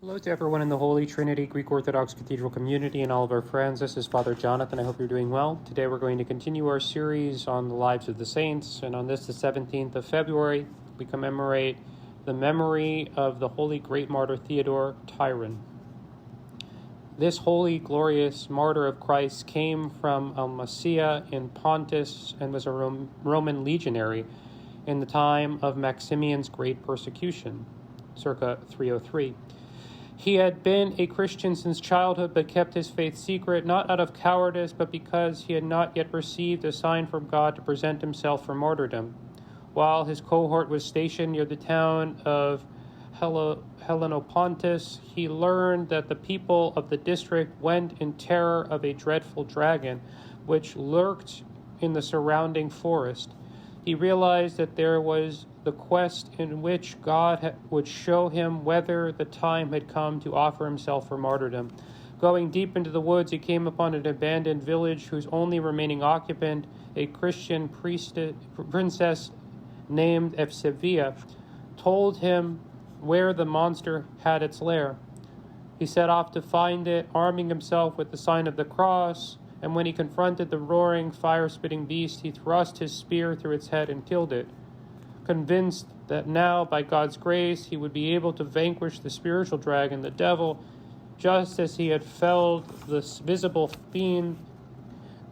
Hello to everyone in the Holy Trinity Greek Orthodox Cathedral community and all of our friends. This is Father Jonathan. I hope you're doing well. Today we're going to continue our series on the lives of the saints, and on this, the 17th of February, we commemorate the memory of the holy great martyr Theodore Tyron. This holy, glorious martyr of Christ came from Amasia in Pontus and was a Roman legionary in the time of Maximian's great persecution, circa 303. He had been a Christian since childhood, but kept his faith secret, not out of cowardice, but because he had not yet received a sign from God to present himself for martyrdom. While his cohort was stationed near the town of Pontus, he learned that the people of the district went in terror of a dreadful dragon, which lurked in the surrounding forest. He realized that there was the quest in which God would show him whether the time had come to offer himself for martyrdom. Going deep into the woods, he came upon an abandoned village whose only remaining occupant, a Christian princess named Eusebia, told him where the monster had its lair. He set off to find it, arming himself with the sign of the cross, and when he confronted the roaring, fire-spitting beast, he thrust his spear through its head and killed it. Convinced that now, by God's grace, he would be able to vanquish the spiritual dragon, the devil, just as he had felled the visible fiend,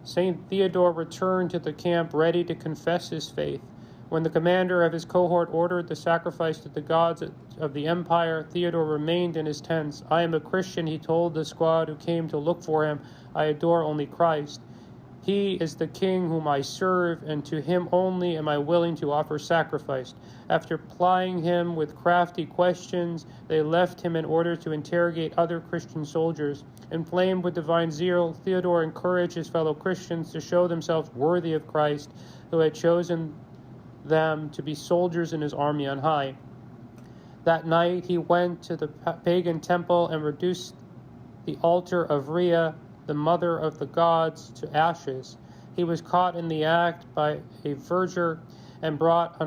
St. Theodore returned to the camp ready to confess his faith. When the commander of his cohort ordered the sacrifice to the gods of the empire, Theodore remained in his tents. "I am a Christian," he told the squad who came to look for him. "I adore only Christ. He is the king whom I serve, and to him only am I willing to offer sacrifice." After plying him with crafty questions, they left him in order to interrogate other Christian soldiers. Inflamed with divine zeal, Theodore encouraged his fellow Christians to show themselves worthy of Christ, who had chosen them to be soldiers in his army on high. That night he went to the pagan temple and reduced the altar of Rhea, the mother of the gods, to ashes. He was caught in the act by a verger and brought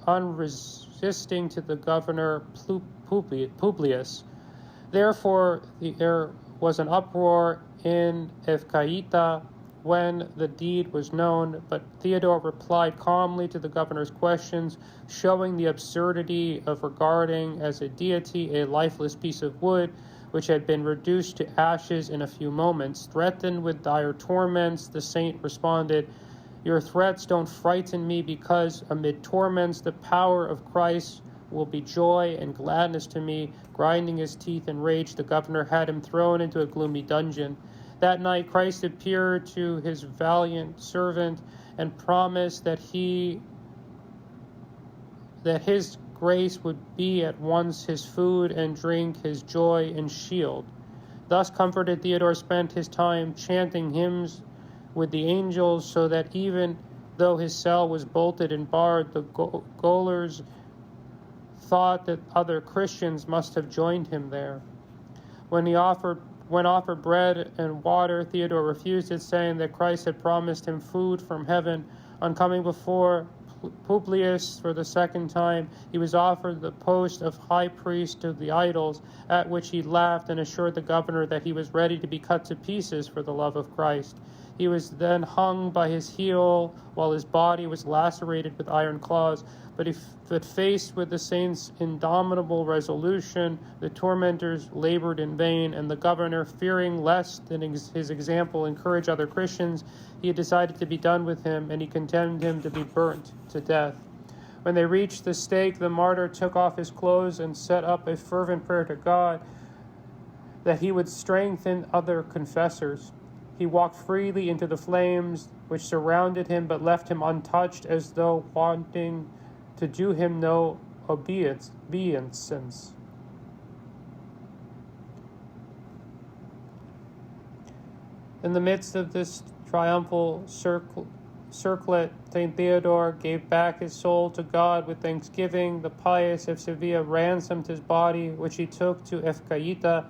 unresisting to the governor Publius. Therefore there was an uproar in Ephesus when the deed was known, but Theodore replied calmly to the governor's questions, showing the absurdity of regarding as a deity a lifeless piece of wood which had been reduced to ashes in a few moments. Threatened with dire torments, the saint responded, "Your threats don't frighten me, because amid torments the power of Christ will be joy and gladness to me." Grinding his teeth in rage, the governor had him thrown into a gloomy dungeon. That night Christ appeared to his valiant servant and promised that his grace would be at once his food and drink, his joy and shield. Thus comforted, Theodore spent his time chanting hymns with the angels, so that even though his cell was bolted and barred, the gaolers thought that other Christians must have joined him there. When offered bread and water, Theodore refused it, saying that Christ had promised him food from heaven. On coming before Publius for the second time, he was offered the post of high priest to the idols, at which he laughed and assured the governor that he was ready to be cut to pieces for the love of Christ. He was then hung by his heel, while his body was lacerated with iron claws. But faced with the saint's indomitable resolution, the tormentors labored in vain, and the governor, fearing lest his example encourage other Christians, he had decided to be done with him, and he condemned him to be burnt to death. When they reached the stake, the martyr took off his clothes and set up a fervent prayer to God that he would strengthen other confessors. He walked freely into the flames which surrounded him, but left him untouched, as though wanting to do him no obeisance. In the midst of this triumphal circlet, St. Theodore gave back his soul to God with thanksgiving. The pious Eusebia ransomed his body, which he took to Ephesus,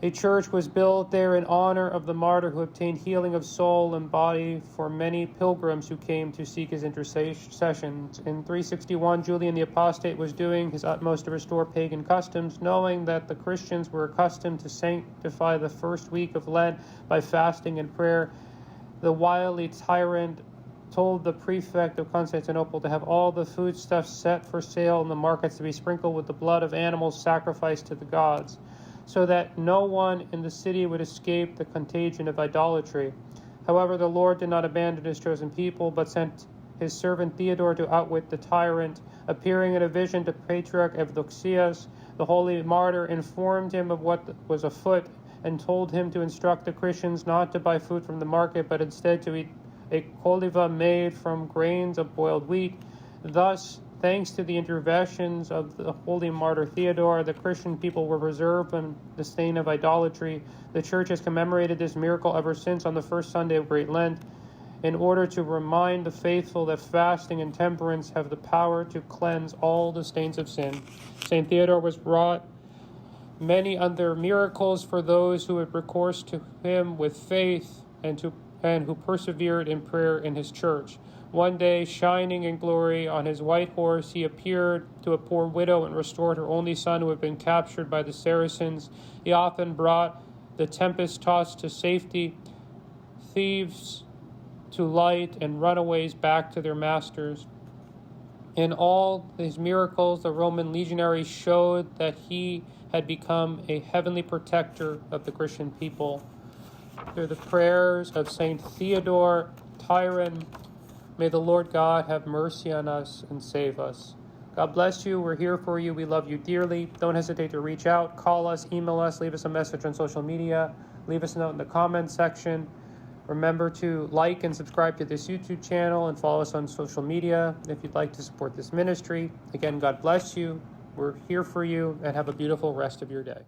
A church was built there in honor of the martyr who obtained healing of soul and body for many pilgrims who came to seek his intercessions. In 361, Julian the Apostate was doing his utmost to restore pagan customs, knowing that the Christians were accustomed to sanctify the first week of Lent by fasting and prayer. The wily tyrant told the prefect of Constantinople to have all the foodstuffs set for sale in the markets to be sprinkled with the blood of animals sacrificed to the gods, so that no one in the city would escape the contagion of idolatry. However, the Lord did not abandon his chosen people, but sent his servant Theodore to outwit the tyrant. Appearing in a vision to Patriarch Evdoxius, the holy martyr informed him of what was afoot and told him to instruct the Christians not to buy food from the market, but instead to eat a coliva made from grains of boiled wheat. Thus, thanks to the interventions of the holy martyr Theodore, the Christian people were preserved from the stain of idolatry. The Church has commemorated this miracle ever since on the first Sunday of Great Lent, in order to remind the faithful that fasting and temperance have the power to cleanse all the stains of sin. St. Theodore was wrought many other miracles for those who had recourse to him with faith and who persevered in prayer in his church. One day, shining in glory on his white horse, he appeared to a poor widow and restored her only son who had been captured by the Saracens. He often brought the tempest-tossed to safety, thieves to light, and runaways back to their masters. In all these miracles, the Roman legionaries showed that he had become a heavenly protector of the Christian people. Through the prayers of St. Theodore Tyron, may the Lord God have mercy on us and save us. God bless you. We're here for you. We love you dearly. Don't hesitate to reach out, call us, email us, leave us a message on social media, leave us a note in the comments section. Remember to like and subscribe to this YouTube channel and follow us on social media if you'd like to support this ministry. Again, God bless you. We're here for you, and have a beautiful rest of your day.